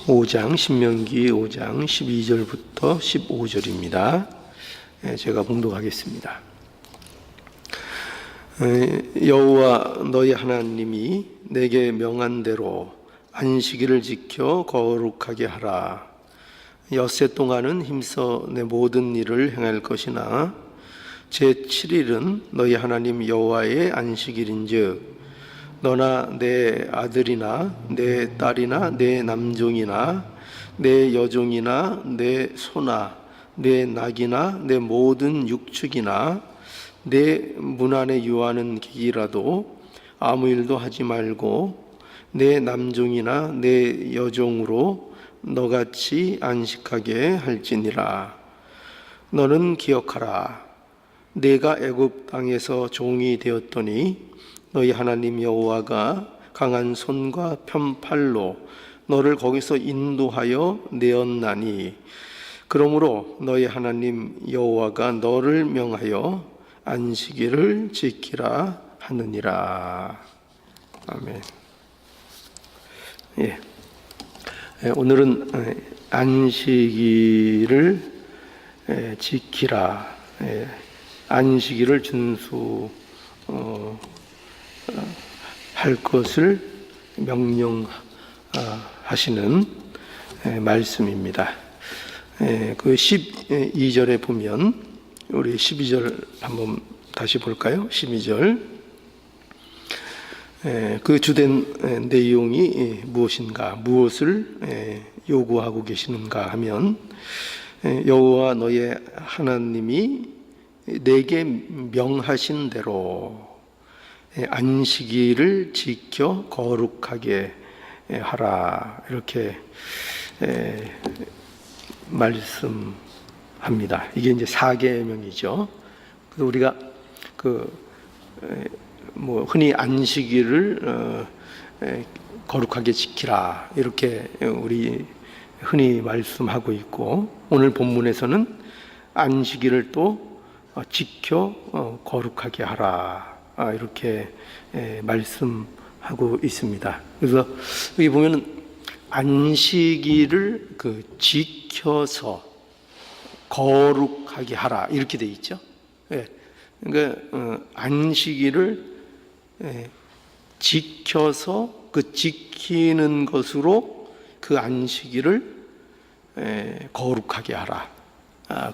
5장 신명기 5장 12절부터 15절입니다. 제가 봉독하겠습니다. 여호와 너희 하나님이 내게 명한 대로 안식일을 지켜 거룩하게 하라. 엿새 동안은 힘써 내 모든 일을 행할 것이나 제7일은 너희 하나님 여호와의 안식일인즉 너나 내 아들이나 내 딸이나 내 남종이나 내 여종이나 내 소나 내 낙이나 내 모든 육축이나 내 문 안에 유하는 기기라도 아무 일도 하지 말고 내 남종이나 내 여종으로 너같이 안식하게 할지니라. 너는 기억하라. 내가 애굽 땅에서 종이 되었더니 너희 하나님 여호와가 강한 손과 편팔로 너를 거기서 인도하여 내었나니 그러므로 너희 하나님 여호와가 너를 명하여 안식일을 지키라 하느니라. 아멘. 오늘은 안식일을 지키라, 안식일을 할 것을 명령하시는 말씀입니다. 그 12절에 보면 우리 12절 한번 다시 볼까요? 12절 그 주된 내용이 무엇인가, 무엇을 요구하고 계시는가 하면 여호와 너의 하나님이 내게 명하신 대로 안식일을 지켜 거룩하게 하라, 이렇게 말씀합니다. 이게 이제 4계명이죠. 그래서 우리가 흔히 안식일을 거룩하게 지키라, 이렇게 우리 흔히 말씀하고 있고, 오늘 본문에서는 안식일을 또 지켜 거룩하게 하라, 이렇게 말씀하고 있습니다. 그래서 여기 보면은 안식일을 지켜서 거룩하게 하라, 이렇게 돼 있죠. 그러니까 안식일을 지켜서 지키는 것으로 그 안식일을 거룩하게 하라,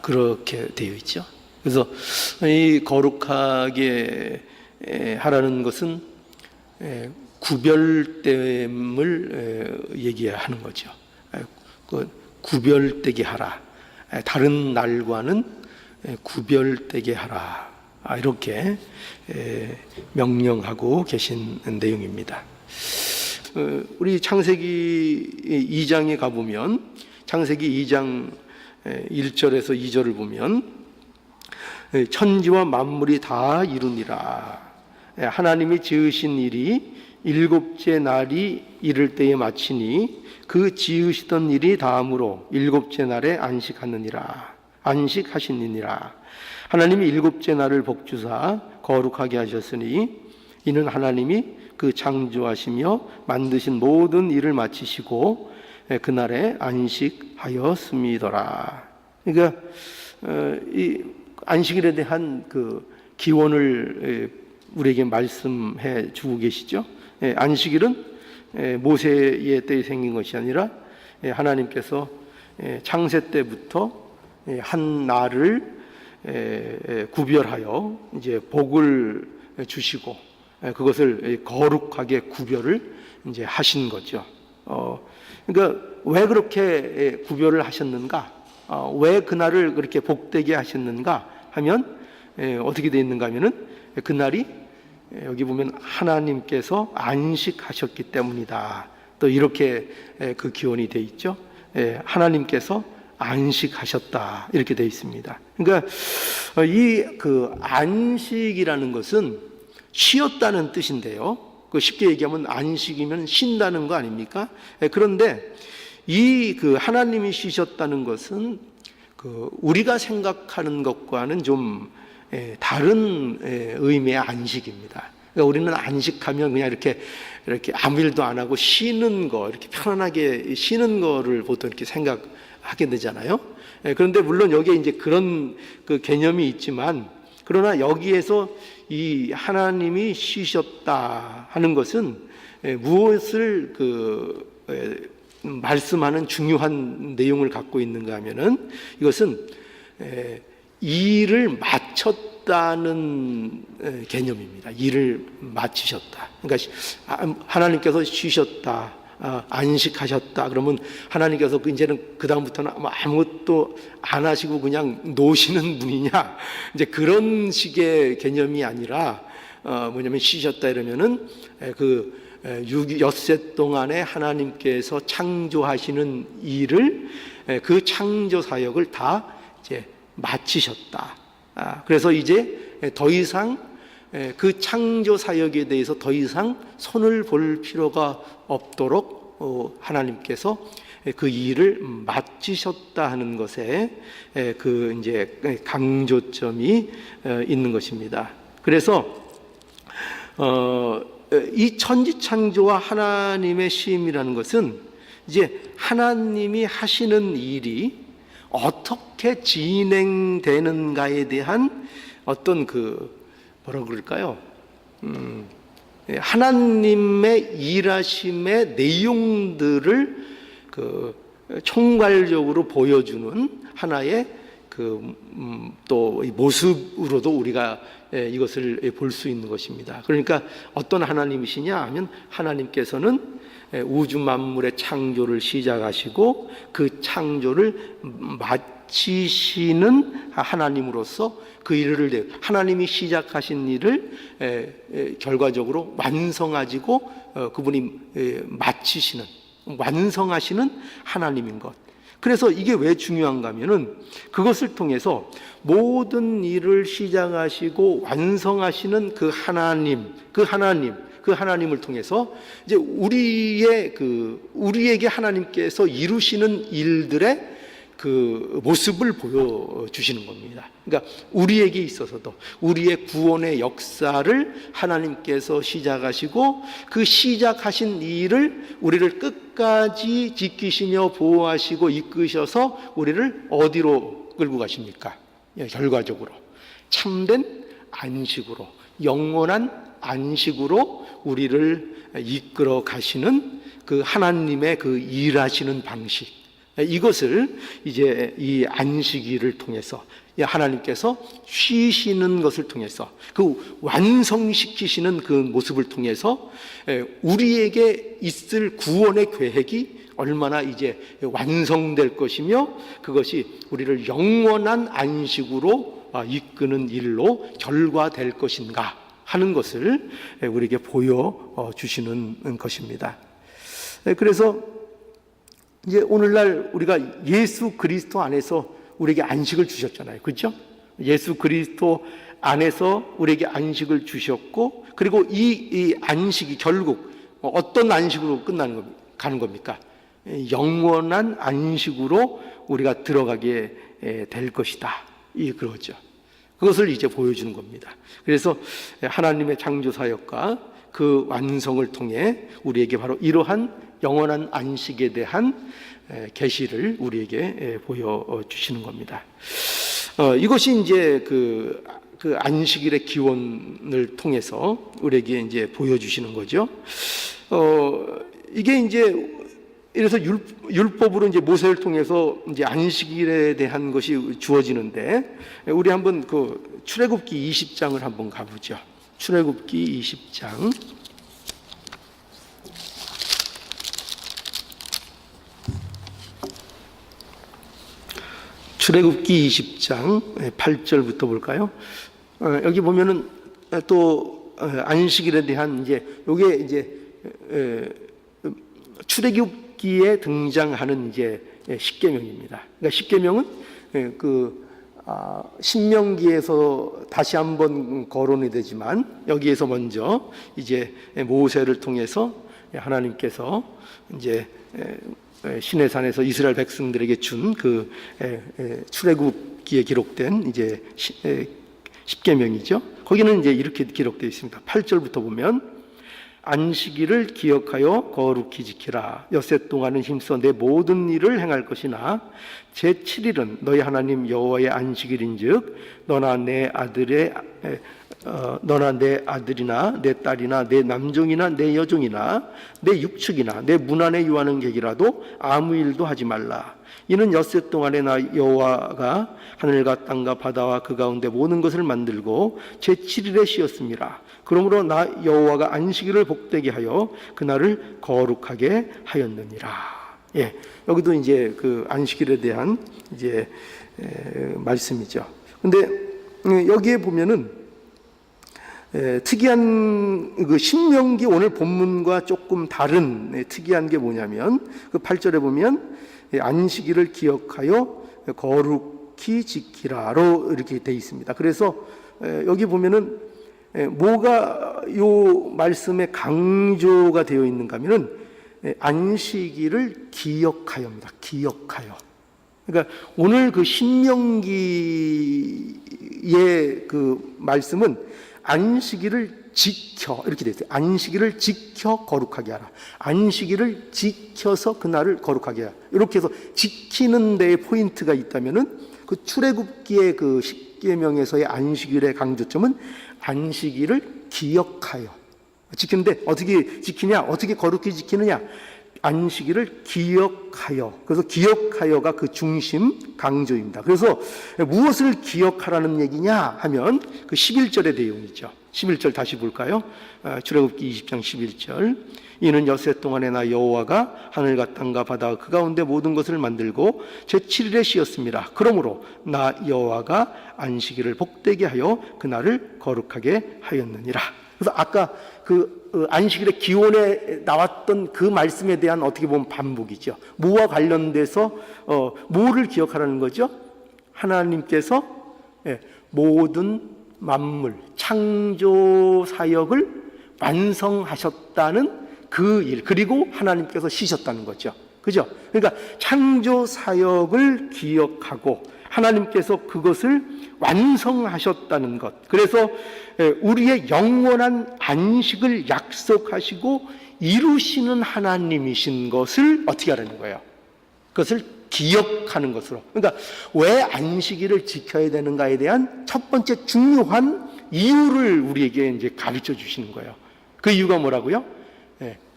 그렇게 되어 있죠. 그래서 이 거룩하게 하라는 것은 구별됨을 얘기하는 거죠. 구별되게 하라, 다른 날과는 구별되게 하라, 이렇게 명령하고 계신 내용입니다. 우리 창세기 2장에 가보면, 창세기 2장 1절에서 2절을 보면 천지와 만물이 다 이루니라. 하나님이 지으신 일이 일곱째 날이 이를 때에 마치니 그 지으시던 일이 다음으로 일곱째 날에 안식하시니라. 하나님이 일곱째 날을 복주사 거룩하게 하셨으니 이는 하나님이 그 창조하시며 만드신 모든 일을 마치시고 그날에 안식하였음이더라. 그러니까 이 안식일에 대한 기원을 우리에게 말씀해 주고 계시죠. 안식일은 모세의 때에 생긴 것이 아니라 하나님께서 창세 때부터 한 날을 구별하여 이제 복을 주시고 그것을 거룩하게 구별을 이제 하신 거죠. 그러니까 왜 그렇게 구별을 하셨는가? 왜 그날을 그렇게 복되게 하셨는가 하면 어떻게 되어 있는가 하면은 그날이 여기 보면 하나님께서 안식하셨기 때문이다, 또 이렇게 그 기원이 되어 있죠. 하나님께서 안식하셨다, 이렇게 되어 있습니다. 그러니까 이 안식이라는 것은 쉬었다는 뜻인데요. 쉽게 얘기하면 안식이면 쉰다는 거 아닙니까? 그런데 이 하나님이 쉬셨다는 것은 우리가 생각하는 것과는 좀 다른 의미의 안식입니다. 그러니까 우리는 안식하면 그냥 이렇게 아무 일도 안 하고 쉬는 거, 이렇게 편안하게 쉬는 거를 보통 이렇게 생각하게 되잖아요. 그런데 물론 여기에 이제 그런 그 개념이 있지만, 그러나 여기에서 이 하나님이 쉬셨다 하는 것은 무엇을 말씀하는 중요한 내용을 갖고 있는가 하면은, 이것은 일을 마쳤다는 개념입니다. 일을 마치셨다. 그러니까 하나님께서 쉬셨다, 안식하셨다 그러면 하나님께서 이제는 그 다음부터는 아무것도 안 하시고 그냥 노시는 분이냐, 이제 그런 식의 개념이 아니라 뭐냐면 쉬셨다 이러면은 엿새 동안에 하나님께서 창조하시는 일을, 그 창조 사역을 다 이제 마치셨다. 그래서 이제 더 이상 그 창조 사역에 대해서 더 이상 손을 볼 필요가 없도록 하나님께서 그 일을 마치셨다 하는 것에 그 이제 강조점이 있는 것입니다. 그래서 이 천지 창조와 하나님의 쉼이라는 것은 이제 하나님이 하시는 일이 어떻게 진행되는가에 대한 어떤 뭐라 그럴까요? 하나님의 일하심의 내용들을 총괄적으로 보여주는 하나의 또 모습으로도 우리가 이것을 볼 수 있는 것입니다. 그러니까 어떤 하나님이시냐 하면, 하나님께서는 우주 만물의 창조를 시작하시고 그 창조를 마치시는 하나님으로서 그 일을, 하나님이 시작하신 일을 결과적으로 완성하시고 그분이 마치시는, 완성하시는 하나님인 것. 그래서 이게 왜 중요한가 하면은, 그것을 통해서 모든 일을 시작하시고 완성하시는 그 하나님을 통해서 이제 우리에게 하나님께서 이루시는 일들의 그 모습을 보여주시는 겁니다. 그러니까 우리에게 있어서도 우리의 구원의 역사를 하나님께서 시작하시고, 그 시작하신 일을 우리를 끝까지 지키시며 보호하시고 이끄셔서 우리를 어디로 끌고 가십니까? 결과적으로 참된 안식으로, 영원한 안식으로 우리를 이끌어 가시는 그 하나님의 그 일하시는 방식, 이것을 이제 이 안식일을 통해서, 하나님께서 쉬시는 것을 통해서, 그 완성시키시는 그 모습을 통해서 우리에게 있을 구원의 계획이 얼마나 이제 완성될 것이며, 그것이 우리를 영원한 안식으로 이끄는 일로 결과될 것인가 하는 것을 우리에게 보여주시는 것입니다. 그래서 이제 오늘날 우리가 예수 그리스도 안에서 우리에게 안식을 주셨잖아요. 그렇죠? 예수 그리스도 안에서 우리에게 안식을 주셨고, 그리고 이 안식이 결국 어떤 안식으로 가는 겁니까? 영원한 안식으로 우리가 들어가게 될 것이다. 그러죠. 그것을 이제 보여주는 겁니다. 그래서 하나님의 창조 사역과 그 완성을 통해 우리에게 바로 이러한 영원한 안식에 대한 계시를 우리에게 보여주시는 겁니다. 이것이 이제 그 안식일의 기원을 통해서 우리에게 이제 보여주시는 거죠. 이게 이제 이래서 율법으로 이제 모세를 통해서 이제 안식일에 대한 것이 주어지는데, 우리 한번 출애굽기 20장을 한번 가보죠. 출애굽기 20장. 출애굽기 20장 8절부터 볼까요? 여기 보면은 또 안식일에 대한 이제 요게 이제 출애굽기에 등장하는 이제 십계명입니다. 그러니까 십계명은 신명기에서 다시 한번 거론이 되지만, 여기에서 먼저 이제 모세를 통해서 하나님께서 이제 시내산에서 이스라엘 백성들에게 준 그 출애굽기에 기록된 이제 십계명이죠. 거기는 이제 이렇게 기록되어 있습니다. 8절부터 보면 안식일을 기억하여 거룩히 지키라. 엿새 동안은 힘써 내 모든 일을 행할 것이나 제7일은 너희 하나님 여호와의 안식일인즉 너나 내 아들이나 내 딸이나 내 남종이나 내 여종이나 내 육축이나 내 문 안에 유하는 객이라도 아무 일도 하지 말라. 이는 엿새 동안에 나 여호와가 하늘과 땅과 바다와 그 가운데 모든 것을 만들고 제7일에 쉬었습니다. 그러므로 나 여호와가 안식일을 복되게 하여 그날을 거룩하게 하였느니라. 예, 여기도 이제 그 안식일에 대한 이제 말씀이죠. 근데 여기에 보면은 특이한 그 신명기 오늘 본문과 조금 다른 특이한 게 뭐냐면 그 8절에 보면 안식일을 기억하여 거룩히 지키라로 이렇게 돼 있습니다. 그래서 여기 보면은 뭐가 요 말씀에 강조가 되어 있는가 하면은 안식일을 기억하여입니다. 기억하여. 그러니까 오늘 그 신명기의 그 말씀은 안식일을 지켜 이렇게 되어 있어요. 안식일을 지켜 거룩하게 하라. 안식일을 지켜서 그날을 거룩하게 하라. 이렇게 해서 지키는 데에 포인트가 있다면은 그 출애굽기의 그 십계명에서의 안식일의 강조점은 안식일을 기억하여 지키는데 어떻게 지키냐? 어떻게 거룩히 지키느냐? 안식일을 기억하여. 그래서 기억하여가 그 중심 강조입니다. 그래서 무엇을 기억하라는 얘기냐 하면 그 11절의 내용이죠. 11절 다시 볼까요? 출애굽기 20장 11절. 이는 엿새 동안에 나 여호와가 하늘과 땅과 바다와 그 가운데 모든 것을 만들고 제7일에 쉬었습니다. 그러므로 나 여호와가 안식일을 복되게 하여 그날을 거룩하게 하였느니라. 그래서 아까 그 안식일의 기원에 나왔던 그 말씀에 대한 어떻게 보면 반복이죠. 뭐와 관련돼서 뭐를 기억하라는 거죠? 하나님께서 모든 만물 창조 사역을 완성하셨다는 그 일, 그리고 하나님께서 쉬셨다는 거죠. 그죠? 그러니까 창조 사역을 기억하고 하나님께서 그것을 완성하셨다는 것. 그래서 우리의 영원한 안식을 약속하시고 이루시는 하나님이신 것을 어떻게 하라는 거예요? 그것을 기억하는 것으로. 그러니까 왜 안식일을 지켜야 되는가에 대한 첫 번째 중요한 이유를 우리에게 이제 가르쳐 주시는 거예요. 그 이유가 뭐라고요?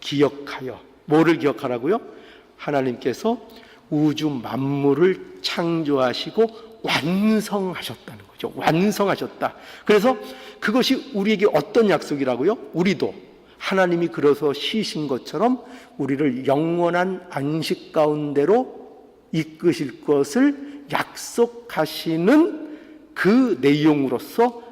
기억하여. 뭐를 기억하라고요? 하나님께서 우주 만물을 창조하시고 완성하셨다는 거죠. 완성하셨다. 그래서 그것이 우리에게 어떤 약속이라고요? 우리도 하나님이 그래서 쉬신 것처럼 우리를 영원한 안식 가운데로 이끄실 것을 약속하시는 그 내용으로서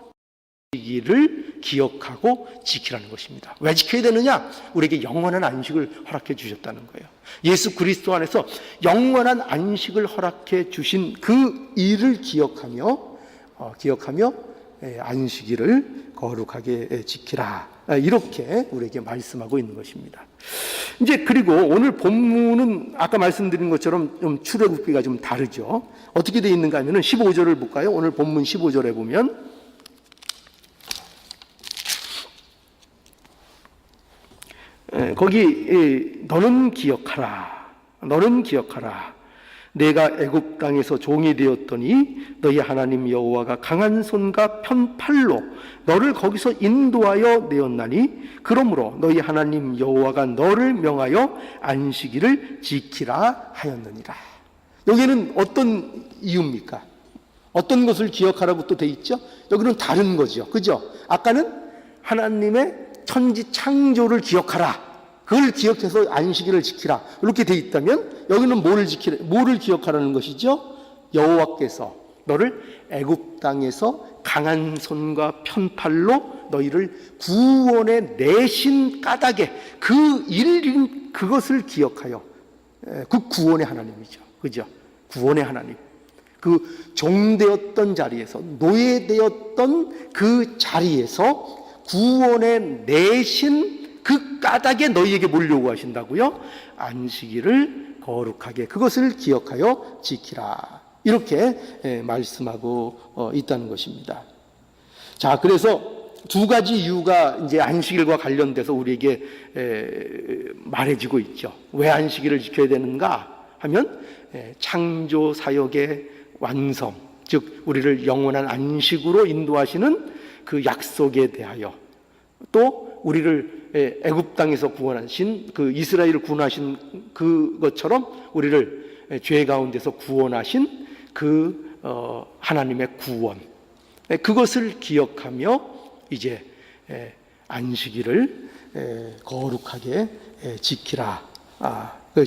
안식일을 기억하고 지키라는 것입니다. 왜 지켜야 되느냐? 우리에게 영원한 안식을 허락해 주셨다는 거예요. 예수 그리스도 안에서 영원한 안식을 허락해 주신 그 일을 기억하며 안식일을 거룩하게 지키라. 이렇게 우리에게 말씀하고 있는 것입니다. 이제 그리고 오늘 본문은 아까 말씀드린 것처럼 좀 출애굽기가 좀 다르죠. 어떻게 되어 있는가 하면은 15절을 볼까요? 오늘 본문 15절에 보면 거기 너는 기억하라. 내가 애굽 땅에서 종이 되었더니 너희 하나님 여호와가 강한 손과 편팔로 너를 거기서 인도하여 내었나니 그러므로 너희 하나님 여호와가 너를 명하여 안식일을 지키라 하였느니라. 여기는 어떤 이유입니까? 어떤 것을 기억하라고 또 돼 있죠? 여기는 다른 거죠. 그죠? 아까는 하나님의 천지 창조를 기억하라. 그걸 기억해서 안식일을 지키라. 이렇게 돼 있다면 여기는 뭐를 기억하라는 것이죠? 여호와께서 너를 애굽 땅에서 강한 손과 편팔로 너희를 구원해 내신 까닭에 그것을 기억하여 그 구원의 하나님이죠. 그죠? 구원의 하나님. 그 종되었던 자리에서 노예되었던 그 자리에서 구원해 내신 그 까닭에 너희에게 뭘 요구하신다고요? 안식일을 거룩하게 그것을 기억하여 지키라. 이렇게 말씀하고 있다는 것입니다. 자, 그래서 두 가지 이유가 이제 안식일과 관련돼서 우리에게 말해지고 있죠. 왜 안식일을 지켜야 되는가 하면 창조 사역의 완성, 즉 우리를 영원한 안식으로 인도하시는 그 약속에 대하여, 또 우리를 애굽 땅에서 구원하신 그 이스라엘을 구원하신 그것처럼 우리를 죄 가운데서 구원하신 그 하나님의 구원, 그것을 기억하며 이제 안식일을 거룩하게 지키라,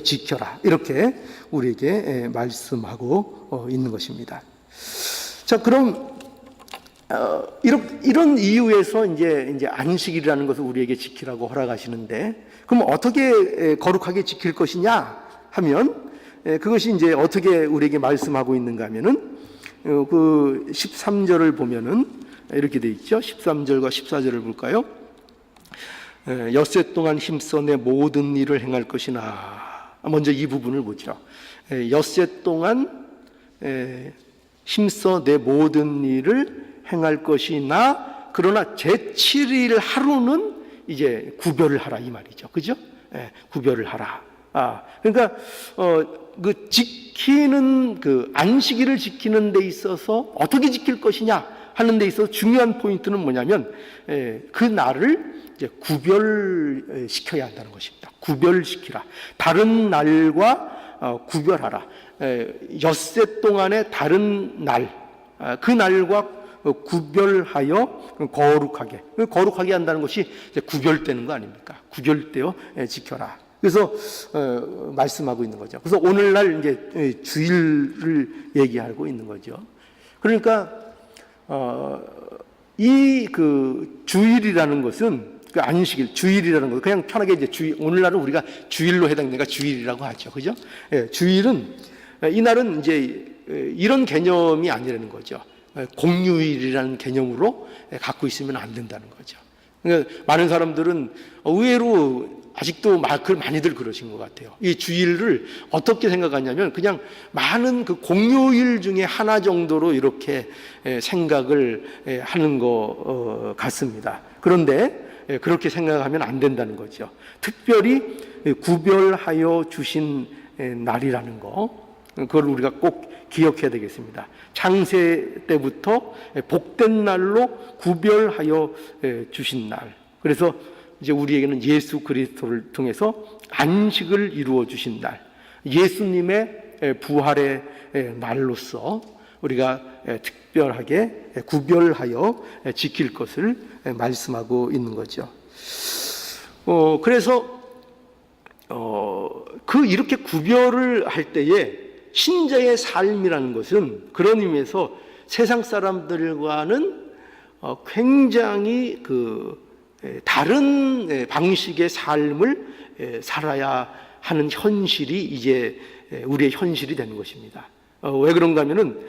지켜라, 이렇게 우리에게 말씀하고 있는 것입니다. 자, 그럼 이런 이유에서 이제 안식일이라는 것을 우리에게 지키라고 허락하시는데, 그럼 어떻게 거룩하게 지킬 것이냐 하면, 그것이 이제 어떻게 우리에게 말씀하고 있는가 하면은 그 13절을 보면은 이렇게 돼 있죠. 13절과 14절을 볼까요? 엿새 동안 힘써 내 모든 일을 행할 것이나. 먼저 이 부분을 보죠. 엿새 동안 힘써 내 모든 일을 행할 것이나, 그러나 제7일 하루는 이제 구별을 하라, 이 말이죠. 그죠? 구별을 하라. 그러니까 그 지키는, 그 안식일을 지키는 데 있어서 어떻게 지킬 것이냐 하는 데 있어서 중요한 포인트는 뭐냐면, 그 날을 이제 구별시켜야 한다는 것입니다. 구별시키라. 다른 날과 구별하라. 엿새 동안의 다른 날, 그 날과 구별하여 거룩하게 한다는 것이 이제 구별되는 거 아닙니까? 구별되어 지켜라. 그래서 말씀하고 있는 거죠. 그래서 오늘날 이제 주일을 얘기하고 있는 거죠. 그러니까 이 그 주일이라는 것은, 그 안식일, 주일이라는 것, 그냥 편하게 이제 주일, 오늘날은 우리가 주일로 해당되니까 주일이라고 하죠. 그죠? 주일은, 이날은 이제 이런 개념이 아니라는 거죠. 공휴일이라는 개념으로 갖고 있으면 안 된다는 거죠. 그러니까 많은 사람들은 의외로 아직도 많이들 그러신 것 같아요. 이 주일을 어떻게 생각하냐면 그냥 많은 그 공휴일 중에 하나 정도로 이렇게 생각을 하는 것 같습니다. 그런데 그렇게 생각하면 안 된다는 거죠. 특별히 구별하여 주신 날이라는 거, 그걸 우리가 꼭 기억해야 되겠습니다. 창세 때부터 복된 날로 구별하여 주신 날. 그래서 이제 우리에게는 예수 그리스도를 통해서 안식을 이루어 주신 날, 예수님의 부활의 날로서 우리가 특별하게 구별하여 지킬 것을 말씀하고 있는 거죠. 그래서 이렇게 구별을 할 때에 신자의 삶이라는 것은 그런 의미에서 세상 사람들과는 굉장히 다른 방식의 삶을 살아야 하는 현실이 이제 우리의 현실이 되는 것입니다. 왜 그런가 하면은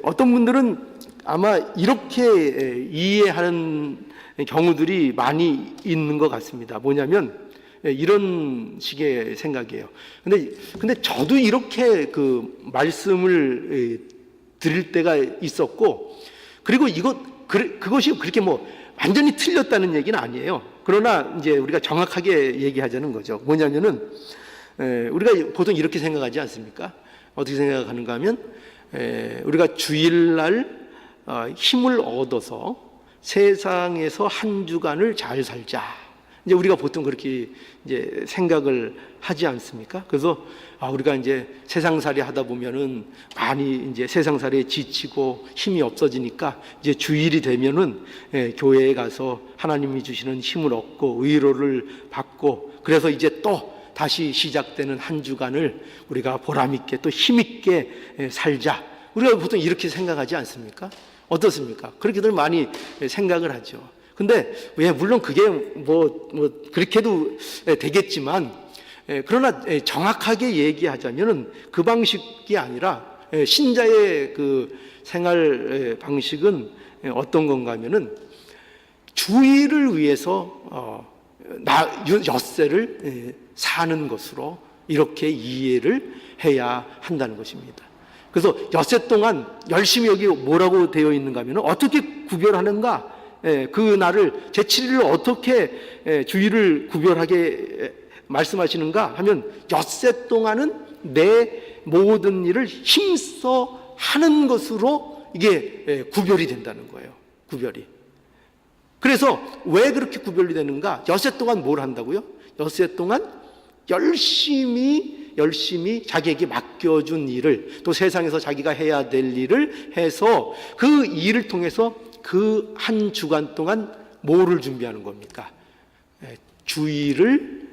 어떤 분들은 아마 이렇게 이해하는 경우들이 많이 있는 것 같습니다. 뭐냐면 이런 식의 생각이에요. 근데 저도 이렇게 그 말씀을 드릴 때가 있었고, 그리고 그것이 그렇게 뭐 완전히 틀렸다는 얘기는 아니에요. 그러나 이제 우리가 정확하게 얘기하자는 거죠. 뭐냐면은 우리가 보통 이렇게 생각하지 않습니까? 어떻게 생각하는가 하면 우리가 주일날 힘을 얻어서 세상에서 한 주간을 잘 살자. 이제 우리가 보통 그렇게 이제 생각을 하지 않습니까? 그래서 우리가 이제 세상살이 하다 보면은 많이 이제 세상살이에 지치고 힘이 없어지니까 이제 주일이 되면은 교회에 가서 하나님이 주시는 힘을 얻고 위로를 받고, 그래서 이제 또 다시 시작되는 한 주간을 우리가 보람 있게 또 힘 있게 살자. 우리가 보통 이렇게 생각하지 않습니까? 어떻습니까? 그렇게들 많이 생각을 하죠. 근데 물론 그게 뭐 그렇게도 되겠지만, 그러나 정확하게 얘기하자면은 그 방식이 아니라 신자의 그 생활 방식은 어떤 건가 하면은 주일을 위해서 엿새를 사는 것으로 이렇게 이해를 해야 한다는 것입니다. 그래서 엿새 동안 열심히 여기 뭐라고 되어 있는가 하면 어떻게 구별하는가? 그 날을 제7일을 어떻게 주일을 구별하게 말씀하시는가 하면 엿새 동안은 내 모든 일을 힘써 하는 것으로 이게 구별이 된다는 거예요. 구별이. 그래서 왜 그렇게 구별이 되는가? 엿새 동안 뭘 한다고요? 엿새 동안 열심히 자기에게 맡겨준 일을, 또 세상에서 자기가 해야 될 일을 해서 그 일을 통해서 그 한 주간 동안 뭐를 준비하는 겁니까? 주일을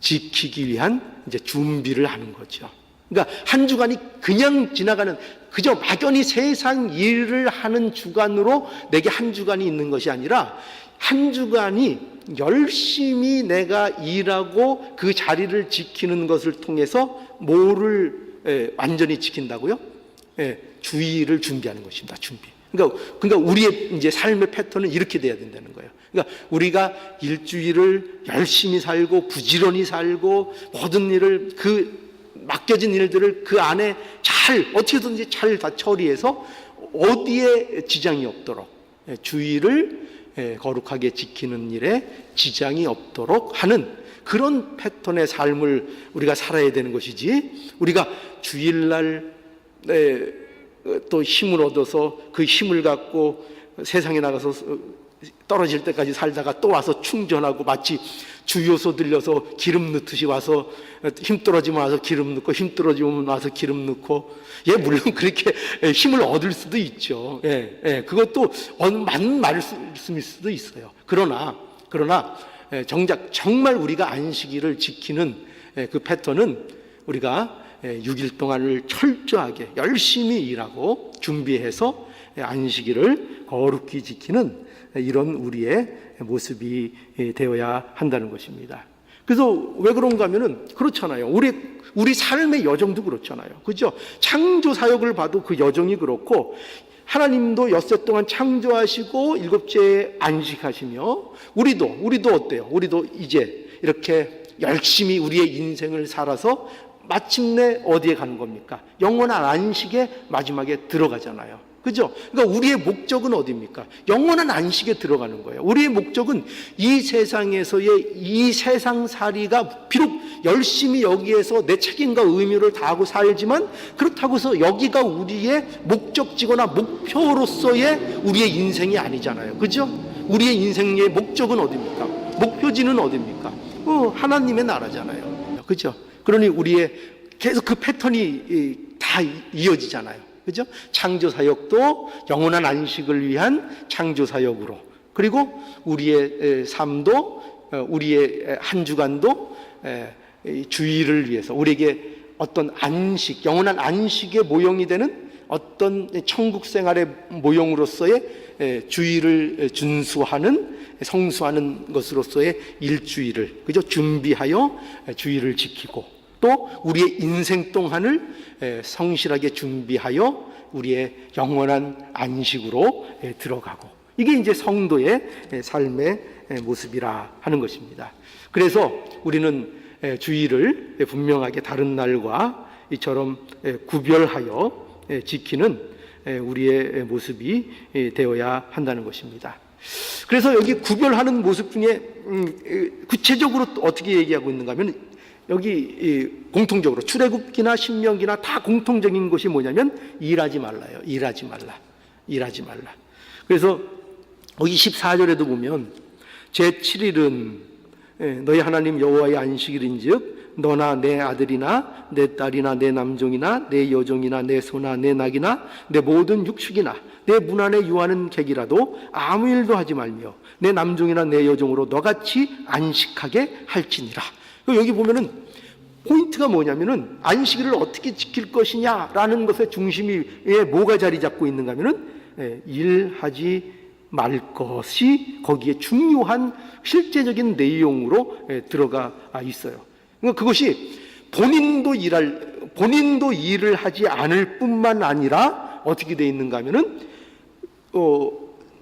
지키기 위한 이제 준비를 하는 거죠. 그러니까 한 주간이 그냥 지나가는, 그저 막연히 세상 일을 하는 주간으로 내게 한 주간이 있는 것이 아니라 한 주간이 열심히 내가 일하고 그 자리를 지키는 것을 통해서 뭐를 완전히 지킨다고요? 주의를 준비하는 것입니다. 준비. 그러니까 우리의 이제 삶의 패턴은 이렇게 돼야 된다는 거예요. 그러니까 우리가 일주일을 열심히 살고 부지런히 살고 모든 일을 맡겨진 일들을 그 안에 어떻게든지 잘 다 처리해서 어디에 지장이 없도록 주의를 거룩하게 지키는 일에 지장이 없도록 하는 그런 패턴의 삶을 우리가 살아야 되는 것이지, 우리가 주일날 또 힘을 얻어서 그 힘을 갖고 세상에 나가서 떨어질 때까지 살다가 또 와서 충전하고 마치 주유소 들려서 기름 넣듯이 와서 힘 떨어지면 와서 기름 넣고 힘 떨어지면 와서 기름 넣고, 물론 그렇게 힘을 얻을 수도 있죠. 그것도 맞는 말씀일 수도 있어요. 그러나 정작 정말 우리가 안식일을 지키는 그 패턴은 우리가 6일 동안을 철저하게 열심히 일하고 준비해서 안식일을 거룩히 지키는 이런 우리의 모습이 되어야 한다는 것입니다. 그래서 왜 그런가 하면은 그렇잖아요. 우리 삶의 여정도 그렇잖아요. 그죠? 창조 사역을 봐도 그 여정이 그렇고, 하나님도 엿새 동안 창조하시고 일곱째에 안식하시며, 우리도 어때요? 우리도 이제 이렇게 열심히 우리의 인생을 살아서 마침내 어디에 가는 겁니까? 영원한 안식의 마지막에 들어가잖아요. 그죠? 그러니까 우리의 목적은 어디입니까? 영원한 안식에 들어가는 거예요. 우리의 목적은 이 세상에서의 이 세상살이가 비록 열심히 여기에서 내 책임과 의무를 다하고 살지만, 그렇다고 해서 여기가 우리의 목적지거나 목표로서의 우리의 인생이 아니잖아요. 그죠? 우리의 인생의 목적은 어디입니까? 목표지는 어디입니까? 하나님의 나라잖아요. 그죠? 그러니 우리의 계속 그 패턴이 다 이어지잖아요. 그죠? 창조 사역도 영원한 안식을 위한 창조 사역으로, 그리고 우리의 삶도 우리의 한 주간도 주의를 위해서 우리에게 어떤 안식, 영원한 안식의 모형이 되는 어떤 천국 생활의 모형으로서의 주의를 준수하는, 성수하는 것으로서의 일주일을, 그죠? 준비하여 주의를 지키고, 또 우리의 인생 동안을 성실하게 준비하여 우리의 영원한 안식으로 들어가고, 이게 이제 성도의 삶의 모습이라 하는 것입니다. 그래서 우리는 주일을 분명하게 다른 날과 이처럼 구별하여 지키는 우리의 모습이 되어야 한다는 것입니다. 그래서 여기 구별하는 모습 중에 구체적으로 어떻게 얘기하고 있는가 하면, 여기 공통적으로 출애굽기나 신명기나 다 공통적인 것이 뭐냐면 일하지 말라요. 일하지 말라. 그래서 여기 14절에도 보면 제7일은 너희 하나님 여호와의 안식일인즉 너나 내 아들이나 내 딸이나 내 남종이나 내 여종이나 내 소나 내 낙이나 내 모든 육축이나 내 문 안에 유하는 객이라도 아무 일도 하지 말며 내 남종이나 내 여종으로 너같이 안식하게 할지니라. 여기 보면은 포인트가 뭐냐면은 안식일을 어떻게 지킬 것이냐라는 것의 중심에 뭐가 자리 잡고 있는가 하면은 일하지 말 것이 거기에 중요한 실제적인 내용으로 들어가 있어요. 그러니까 그것이 본인도 일을 하지 않을 뿐만 아니라 어떻게 돼 있는가 하면은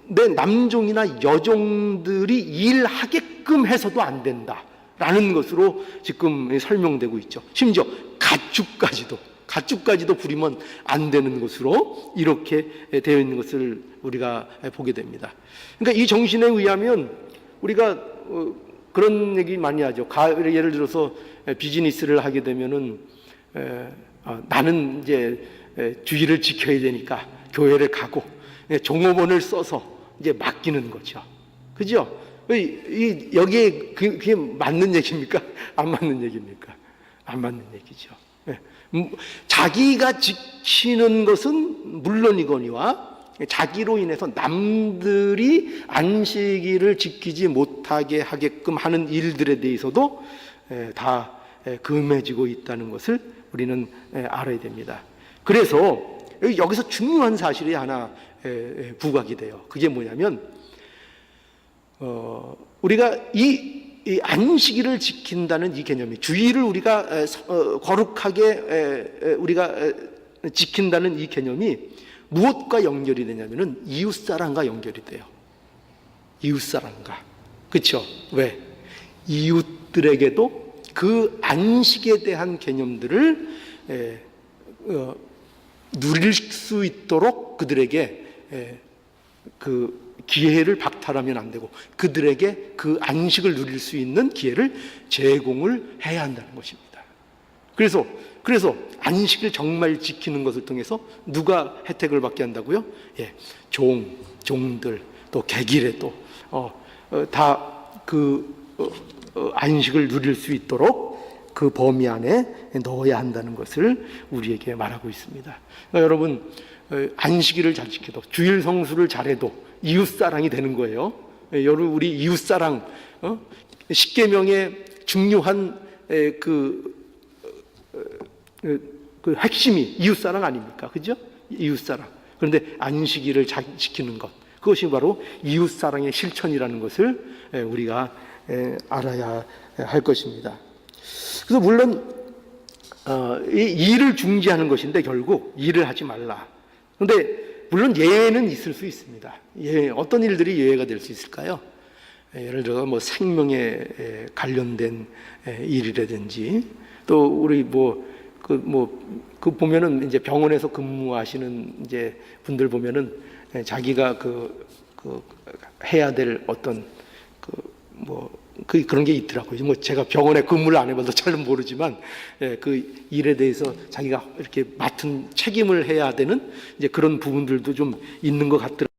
내 남종이나 여종들이 일하게끔 해서도 안 된다 라는 것으로 지금 설명되고 있죠. 심지어 가축까지도 밧줄까지도 부리면 안 되는 것으로 이렇게 되어 있는 것을 우리가 보게 됩니다. 그러니까 이 정신에 의하면 우리가 그런 얘기 많이 하죠. 예를 들어서 비즈니스를 하게 되면은 나는 이제 주의를 지켜야 되니까 교회를 가고 종업원을 써서 이제 맡기는 거죠. 그죠? 여기에 그게 맞는 얘기입니까? 안 맞는 얘기입니까? 안 맞는 얘기죠. 자기가 지키는 것은 물론이거니와 자기로 인해서 남들이 안식일을 지키지 못하게 하게끔 하는 일들에 대해서도 다 금해지고 있다는 것을 우리는 알아야 됩니다. 그래서 여기서 중요한 사실이 하나 부각이 돼요. 그게 뭐냐면 우리가 이 안식일을 지킨다는 이 개념이, 주일을 우리가 거룩하게 우리가 지킨다는 이 개념이 무엇과 연결이 되냐면은 이웃사랑과 연결이 돼요. 이웃사랑과. 그렇죠? 왜? 이웃들에게도 그 안식에 대한 개념들을 누릴 수 있도록 그들에게 그 기회를 박탈하면 안 되고 그들에게 그 안식을 누릴 수 있는 기회를 제공을 해야 한다는 것입니다. 그래서 안식을 정말 지키는 것을 통해서 누가 혜택을 받게 한다고요? 종들 또 객일에도 다 그 안식을 누릴 수 있도록 그 범위 안에 넣어야 한다는 것을 우리에게 말하고 있습니다. 그러니까 여러분, 안식일을 잘 지켜도 주일 성수를 잘해도 이웃사랑이 되는 거예요. 여러분, 우리 이웃사랑, 십계명의 중요한 그 핵심이 이웃사랑 아닙니까? 그죠? 이웃사랑. 그런데 안식일을 잘 지키는 것, 그것이 바로 이웃사랑의 실천이라는 것을 우리가 알아야 할 것입니다. 그래서 물론 이 일을 중지하는 것인데 결국 일을 하지 말라. 그런데 물론 예외는 있을 수 있습니다. 어떤 일들이 예외가 될 수 있을까요? 예를 들어 뭐 생명에 관련된 일이라든지, 또 우리 그 보면은 이제 병원에서 근무하시는 이제 분들 보면은 자기가 해야 될 어떤 그런 게 있더라고요. 뭐 제가 병원에 근무를 안 해봐서 잘 모르지만 그 일에 대해서 자기가 이렇게 맡은 책임을 해야 되는 이제 그런 부분들도 좀 있는 것 같더라고요.